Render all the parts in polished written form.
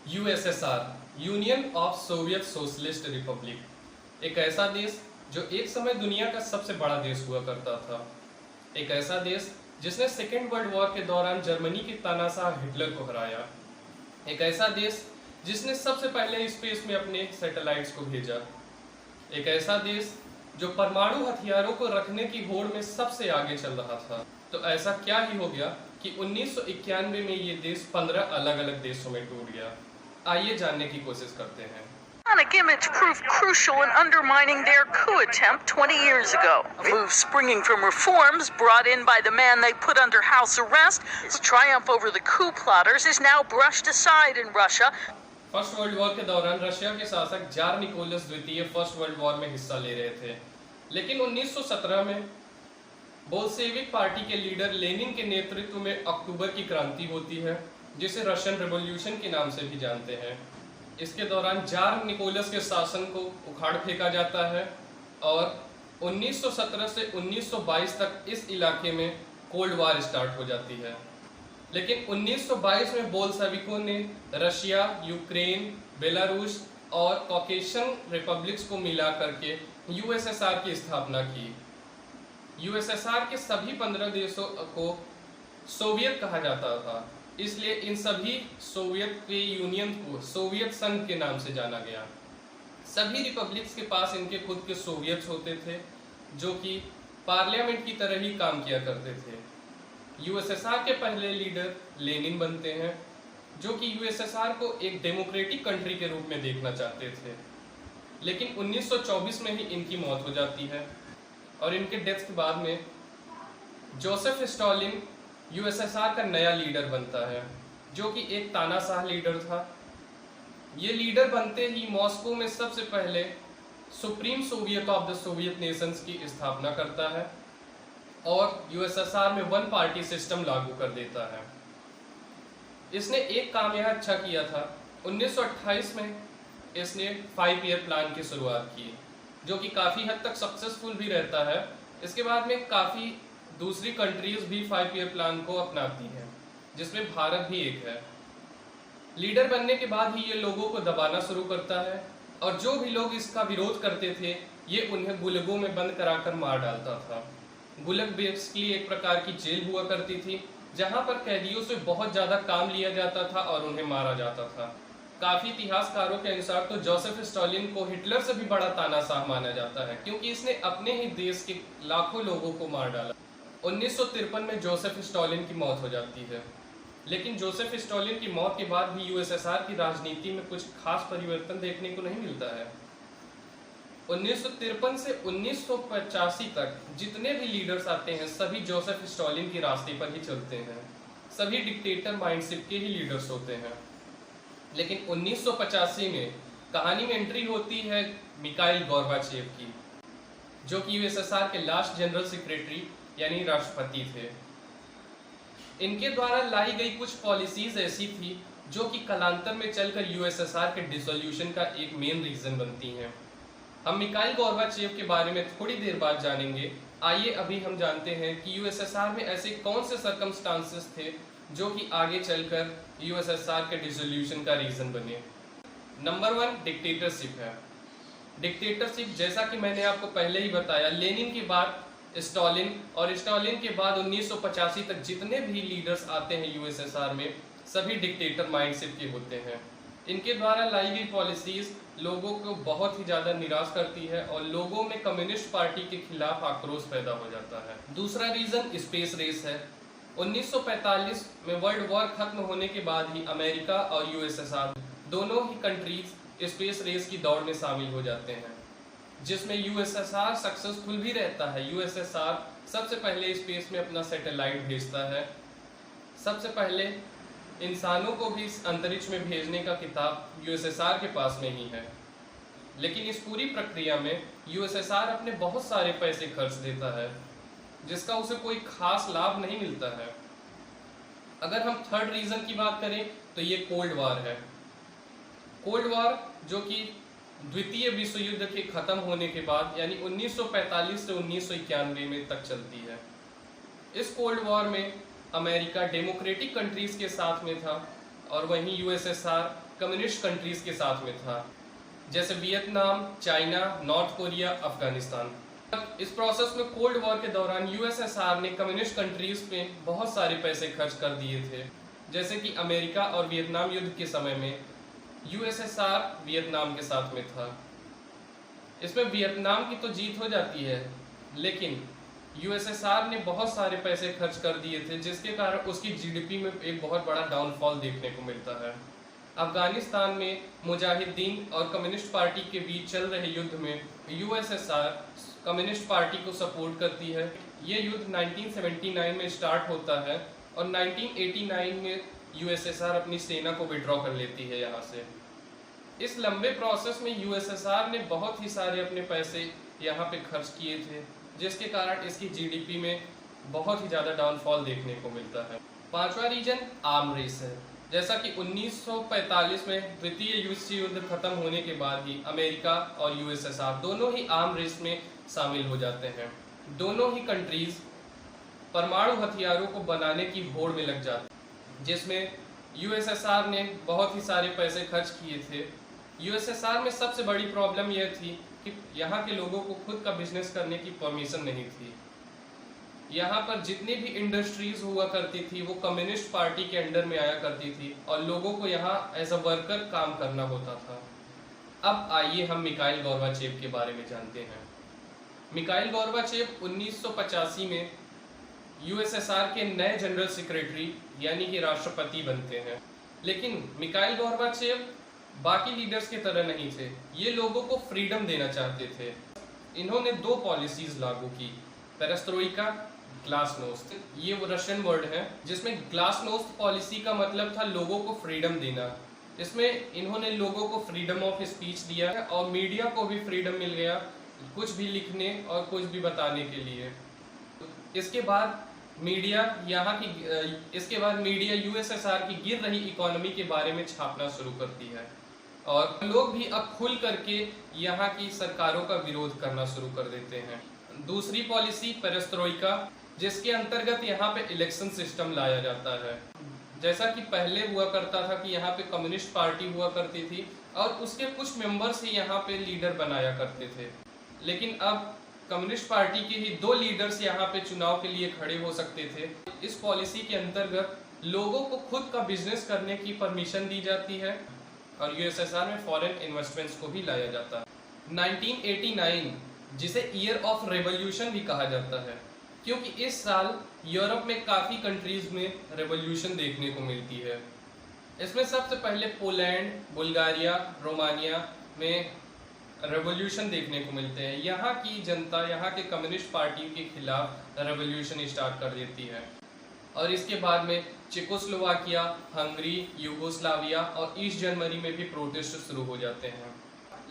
USSR union of Soviet socialist Republic एक ऐसा देश जो एक समय दुनिया का सबसे बड़ा देश हुआ करता था। एक ऐसा देश जिसने सेकेंड वर्ल्ड वॉर के दौरान जर्मनी के तानाशाह हिटलर को हराया। एक ऐसा देश जिसने सबसे पहले स्पेस में अपने सैटेलाइट्स को भेजा। एक ऐसा देश जो परमाणु हथियारों को रखने की होड़ में सबसे आगे चल रहा था। तो ऐसा क्या ही हो गया कि 1991 में ये देश 15 अलग अलग देशों में टूट गया। आइए जानने की कोशिश करते हैं। Sonic image proved crucial in undermining their coup attempt 20 years ago. A move springing from reforms brought in by the man they put under house arrest, his triumph over the coup plotters is now brushed aside in Russia. First world war के दौरान Russia के शासक jar Nicholas द्वितीय first world war में हिस्सा ले रहे थे, लेकिन 1917 में बोल्शेविक पार्टी के लीडर लेनिन के नेतृत्व में अक्टूबर की क्रांति होती है, जिसे रशियन रिवॉल्यूशन के नाम से भी जानते हैं। इसके दौरान जार निकोलस के शासन को उखाड़ फेंका जाता है और 1917 से 1922 तक इस इलाके में कोल्ड वार स्टार्ट हो जाती है। लेकिन 1922 में बोल्शेविकों ने रशिया, यूक्रेन, बेलारूस और कॉकेशियन रिपब्लिक्स को मिला करके यूएसएसआर की स्थापना की। यूएसएसआर के सभी 15 देशों को सोवियत कहा जाता था, इसलिए इन सभी सोवियत के यूनियन को सोवियत संघ के नाम से जाना गया। सभी रिपब्लिक्स के पास इनके खुद के सोवियत्स होते थे, जो कि पार्लियामेंट की तरह ही काम किया करते थे। यूएसएसआर के पहले लीडर लेनिन बनते हैं, जो कि यूएसएसआर को एक डेमोक्रेटिक कंट्री के रूप में देखना चाहते थे। लेकिन 1924 में ही इनकी मौत हो जाती है और इनके डेथ के बाद में जोसेफ स्टॉलिन यूएसएसआर का नया लीडर बनता है, जो कि एक तानाशाह लीडर था। ये लीडर बनते ही मॉस्को में सबसे पहले supreme Soviet of the Soviet Nations की स्थापना करता है और यूएसएसआर में वन पार्टी सिस्टम लागू कर देता है। इसने एक काम यह अच्छा किया था, 1928 में इसने 5 ईयर प्लान की शुरुआत की, जो कि काफ़ी हद तक सक्सेसफुल भी रहता है। इसके बाद में काफ़ी दूसरी कंट्रीज भी 5 ईयर प्लान को अपनाती हैं, जिसमें भारत भी एक है। लीडर बनने के बाद ही ये लोगों को दबाना शुरू करता है और जो भी लोग इसका विरोध करते थे ये उन्हें गुलगों में बंद कराकर मार डालता था। गुलग बेसिकली एक प्रकार की जेल हुआ करती थी, जहां पर कैदियों से बहुत ज़्यादा काम लिया जाता था और उन्हें मारा जाता था। काफ़ी इतिहासकारों के अनुसार तो जोसेफ स्टॉलिन को हिटलर से भी बड़ा तानाशाह माना जाता है, क्योंकि इसने अपने ही देश के लाखों लोगों को मार डाला। 1953 में जोसेफ स्टॉलिन की मौत हो जाती है, लेकिन जोसेफ स्टॉलिन की मौत के बाद भी यूएसएसआर की राजनीति में कुछ खास परिवर्तन देखने को नहीं मिलता है। 1953 से 1985 तक जितने भी लीडर्स आते हैं सभी जोसेफ स्टॉलिन के रास्ते पर ही चलते हैं। सभी डिक्टेटर माइंडसेट के ही लीडर्स होते हैं। लेकिन 1985 में कहानी में एंट्री होती है मिखाइल गोर्बाचेव की, जो कि यूएसएसआर के लास्ट जनरल सेक्रेटरी यानी राष्ट्रपति थे। इनके द्वारा लाई गई कुछ पॉलिसीज ऐसी थी जो कि कालांतर में चलकर यूएसएसआर के डिसोल्यूशन का एक मेन रीजन बनती हैं। हम मिखाइल गोर्बाचेव के बारे में थोड़ी देर बाद जानेंगे। आइए अभी हम जानते हैं कि यूएसएसआर में ऐसे कौन से सर्कमस्टांसेस थे जो कि आगे चलकर यूएसएसआर के डिसोल्यूशन का रीजन बने। नंबर 1 डिक्टेटरशिप है। डिक्टेटरशिप, जैसा कि मैंने आपको पहले ही बताया, लेनिन के बाद स्टॉलिन और स्टॉलिन के बाद 1985 तक जितने भी लीडर्स आते हैं यूएसएसआर में सभी डिक्टेटर माइंडसेट के होते हैं। इनके द्वारा लाई गई पॉलिसीज लोगों को बहुत ही ज़्यादा निराश करती है और लोगों में कम्युनिस्ट पार्टी के खिलाफ आक्रोश पैदा हो जाता है। दूसरा रीज़न स्पेस रेस है। 1945 में वर्ल्ड वॉर खत्म होने के बाद ही अमेरिका और यूएसएसआर दोनों ही कंट्रीज स्पेस रेस की दौड़ में शामिल हो जाते हैं, जिसमें यूएसएसआर सक्सेसफुल भी रहता है। यूएसएसआर सबसे पहले स्पेस में अपना सैटेलाइट भेजता है। सबसे पहले इंसानों को भी अंतरिक्ष में भेजने का किताब यूएसएसआर के पास में ही है। लेकिन इस पूरी प्रक्रिया में यूएसएसआर अपने बहुत सारे पैसे खर्च देता है, जिसका उसे कोई खास लाभ नहीं मिलता है। अगर हम थर्ड रीज़न की बात करें तो ये कोल्ड वार है। कोल्ड वार जो कि द्वितीय विश्व युद्ध के खत्म होने के बाद यानी 1945 से 1991 में तक चलती है। इस कोल्ड वॉर में अमेरिका डेमोक्रेटिक कंट्रीज के साथ में था और वहीं यूएसएसआर कम्युनिस्ट कंट्रीज के साथ में था, जैसे Vietnam, China, north Korea, Afghanistan. इस प्रोसेस में कोल्ड वॉर के दौरान यूएसएसआर ने कम्युनिस्ट कंट्रीज पे बहुत सारे पैसे खर्च कर दिए थे, जैसे कि अमेरिका और वियतनाम युद्ध के समय में यूएसएसआर वियतनाम के साथ में था। इसमें वियतनाम की तो जीत हो जाती है, लेकिन यूएसएसआर ने बहुत सारे पैसे खर्च कर दिए थे, जिसके कारण उसकी जीडीपी में एक बहुत बड़ा डाउनफॉल देखने को मिलता है। अफगानिस्तान में मुजाहिदीन और कम्युनिस्ट पार्टी के बीच चल रहे युद्ध में यूएसएसआर कम्युनिस्ट पार्टी को सपोर्ट करती है। ये युद्ध 1979 में स्टार्ट होता है और 1989 में यूएसएसआर अपनी सेना को विड्रॉ कर लेती है यहाँ से। इस लंबे प्रोसेस में यूएसएसआर ने बहुत ही सारे अपने पैसे यहाँ पे खर्च किए थे, जिसके कारण इसकी जीडीपी में बहुत ही ज़्यादा डाउनफॉल देखने को मिलता है। पांचवा रीजन आर्म रेस है। जैसा कि 1945 में द्वितीय विश्व युद्ध खत्म होने के बाद ही अमेरिका और यूएसएसआर दोनों ही आर्म रेस में शामिल हो जाते हैं। दोनों ही कंट्रीज परमाणु हथियारों को बनाने की होड़ में लग जाते हैं, जिसमें यूएसएसआर ने बहुत ही सारे पैसे खर्च किए थे। यूएसएसआर में सबसे बड़ी प्रॉब्लम यह थी कि यहाँ के लोगों को खुद का बिजनेस करने की परमिशन नहीं थी। यहाँ पर जितनी भी इंडस्ट्रीज हुआ करती थी वो कम्युनिस्ट पार्टी के अंडर में आया करती थी और लोगों को यहाँ एज अ वर्कर काम करना होता था। अब आइए हम मिखाइल गोर्बाचेव के बारे में जानते हैं। मिखाइल गोर्बाचेव 1985 में यूएसएसआर के नए जनरल सेक्रेटरी यानी कि राष्ट्रपति बनते हैं। लेकिन मिखाइल गोर्बाचेव बाकी लीडर्स की तरह नहीं थे, ये लोगों को फ्रीडम देना चाहते थे। इन्होंने दो पॉलिसीज लागू की, पेरेस्ट्रोइका, ग्लासनोस्त। ये वो रशियन वर्ड है जिसमें ग्लासनोस्त पॉलिसी का मतलब था लोगों को फ्रीडम देना। इसमें इन्होंने लोगों को फ्रीडम ऑफ स्पीच दिया है और मीडिया को भी फ्रीडम मिल गया कुछ भी लिखने और कुछ भी बताने के लिए। इसके बाद मीडिया यूएसएसआर की गिर रही इकोनॉमी के बारे में छापना शुरू करती है और लोग भी अब खुल करके यहाँ की सरकारों का विरोध करना शुरू कर देते हैं। दूसरी पॉलिसी पेरेस्ट्रोइका, जिसके अंतर्गत यहाँ पे इलेक्शन सिस्टम लाया जाता है। जैसा कि पहले हुआ करता था कि यहाँ पे कम्युनिस्ट पार्टी हुआ करती थी और उसके कुछ मेंबर्स ही यहाँ पे लीडर बनाया करते थे, लेकिन अब कम्युनिस्ट पार्टी के ही दो लीडर्स यहाँ पे चुनाव के लिए खड़े हो सकते थे। इस पॉलिसी के अंतर्गत लोगों को खुद का बिजनेस करने की परमिशन दी जाती है और यूएसएसआर में फॉरेन इन्वेस्टमेंट्स को भी लाया जाता है। 1989 जिसे ईयर ऑफ रेवोल्यूशन भी कहा जाता है, क्योंकि इस साल यूरोप में काफ़ी कंट्रीज में रेवोल्यूशन देखने को मिलती है। इसमें सबसे पहले पोलैंड, बुल्गारिया, रोमानिया में रेवोल्यूशन देखने को मिलते हैं। यहाँ की जनता यहाँ के कम्युनिस्ट पार्टी के खिलाफ रेवोल्यूशन स्टार्ट कर देती है और इसके बाद में चेकोस्लोवाकिया, हंगरी, यूगोस्लाविया और ईस्ट जर्मनी में भी प्रोटेस्ट शुरू हो जाते हैं।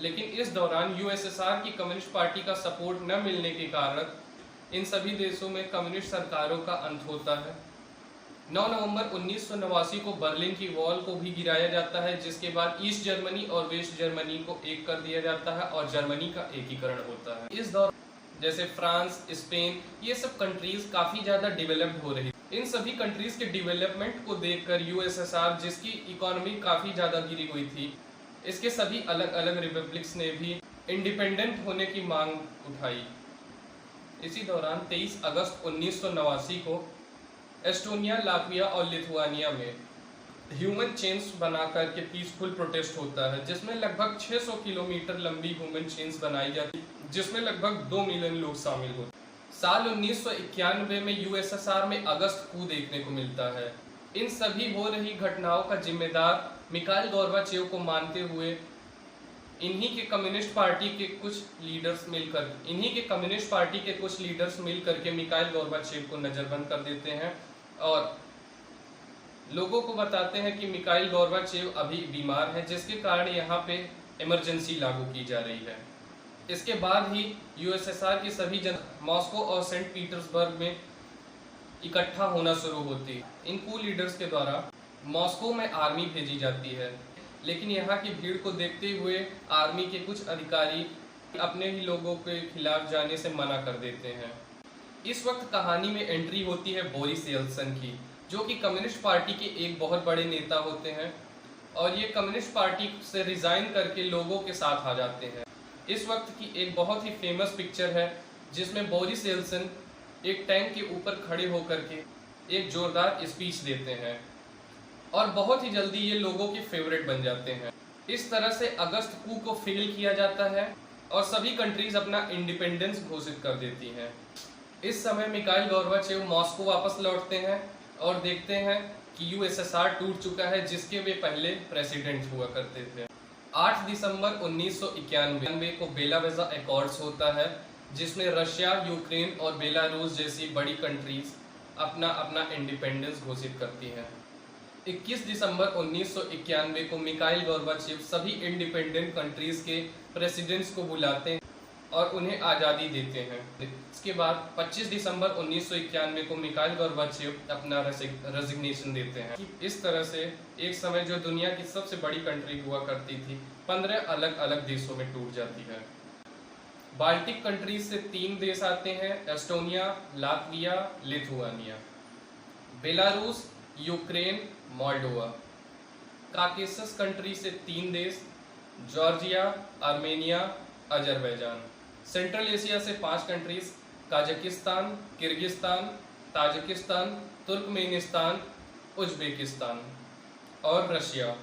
लेकिन इस दौरान यूएसएसआर की कम्युनिस्ट पार्टी का सपोर्ट न मिलने के कारण इन सभी देशों में कम्युनिस्ट सरकारों का अंत होता है। 9 नवंबर 1989 को बर्लिन की वॉल को भी गिराया जाता है, जिसके बाद ईस्ट जर्मनी और वेस्ट जर्मनी को एक कर दिया जाता है और जर्मनी का एकीकरण होता है। इस दौरान जैसे फ्रांस, स्पेन, ये सब कंट्रीज काफ़ी ज़्यादा डेवलप्ड हो रही। इन सभी कंट्रीज के डेवलपमेंट को देखकर यूएसएसआर, जिसकी इकोनॉमी काफ़ी ज़्यादा गिरी हुई थी, इसके सभी अलग अलग रिपब्लिक्स ने भी इंडिपेंडेंट होने की मांग उठाई। इसी दौरान 23 अगस्त 1989 को एस्टोनिया, लातविया और लिथुआनिया में ह्यूमन चेन्स बना करके पीसफुल प्रोटेस्ट होता है, जिसमें लगभग 600 किलोमीटर लंबी ह्यूमन चेन्स बनाई जाती, जिसमें लगभग 2 मिलियन लोग शामिल होते। साल 1991 में यूएसएसआर में अगस्त कू देखने को मिलता है। इन सभी हो रही घटनाओं का जिम्मेदार मिखाइल गोर्बाचेव को मानते हुए इन्हीं के कम्युनिस्ट पार्टी के कुछ लीडर्स मिलकर के मिखाइल गोर्बाचेव को नज़रबंद कर देते हैं और लोगों को बताते हैं कि मिखाइल गोर्बाचेव अभी बीमार है, जिसके कारण यहाँ पे इमरजेंसी लागू की जा रही है। इसके बाद ही यूएसएसआर की सभी मॉस्को और सेंट पीटर्सबर्ग में इकट्ठा होना शुरू होती। इन कू लीडर्स के द्वारा मॉस्को में आर्मी भेजी जाती है, लेकिन यहाँ की भीड़ को देखते हुए आर्मी के कुछ अधिकारी अपने ही लोगों के खिलाफ जाने से मना कर देते हैं। इस वक्त कहानी में एंट्री होती है बोरिस येल्त्सिन की। जो कि कम्युनिस्ट पार्टी के एक बहुत बड़े नेता होते हैं, और ये कम्युनिस्ट पार्टी से रिजाइन करके लोगों के साथ आ जाते हैं। इस वक्त की एक बहुत ही फेमस पिक्चर है जिसमें बोरिस येल्सिन एक टैंक के ऊपर खड़े होकर के एक जोरदार स्पीच देते हैं और बहुत ही जल्दी ये लोगों के फेवरेट बन जाते हैं। इस तरह से अगस्त कू को फेल किया जाता है और सभी कंट्रीज अपना इंडिपेंडेंस घोषित कर देती हैं। इस समय मिखाइल गोर्बाचेव मॉस्को वापस लौटते हैं और देखते हैं कि यूएसएसआर टूट चुका है, जिसके वे पहले प्रेसिडेंट हुआ करते थे। 8 दिसंबर 1991 को बेलावेजा एकॉर्ड्स होता है, जिसमें रशिया, यूक्रेन और बेलारूस जैसी बड़ी कंट्रीज अपना अपना इंडिपेंडेंस घोषित करती हैं। 21 दिसंबर 1991 को मिखाइल गोर्बाचेव सभी इंडिपेंडेंट कंट्रीज के प्रेसिडेंट्स को बुलाते हैं और उन्हें आज़ादी देते हैं। इसके बाद 25 दिसंबर 1991 को मिखाइल गोर्बाचेव अपना रेजिग्नेशन देते हैं। इस तरह से एक समय जो दुनिया की सबसे बड़ी कंट्री हुआ करती थी 15 अलग अलग देशों में टूट जाती है। बाल्टिक कंट्रीज से 3 देश आते हैं, Estonia, Latvia, Lithuania. Belarus, Ukraine, Moldova. Caucasus country से 3 देश, Georgia, Armenia, Azerbaijan. Central Asia से 5 countries, Kazakhstan, Kyrgyzstan, Tajikistan, Turkmenistan, Uzbekistan और रशिया।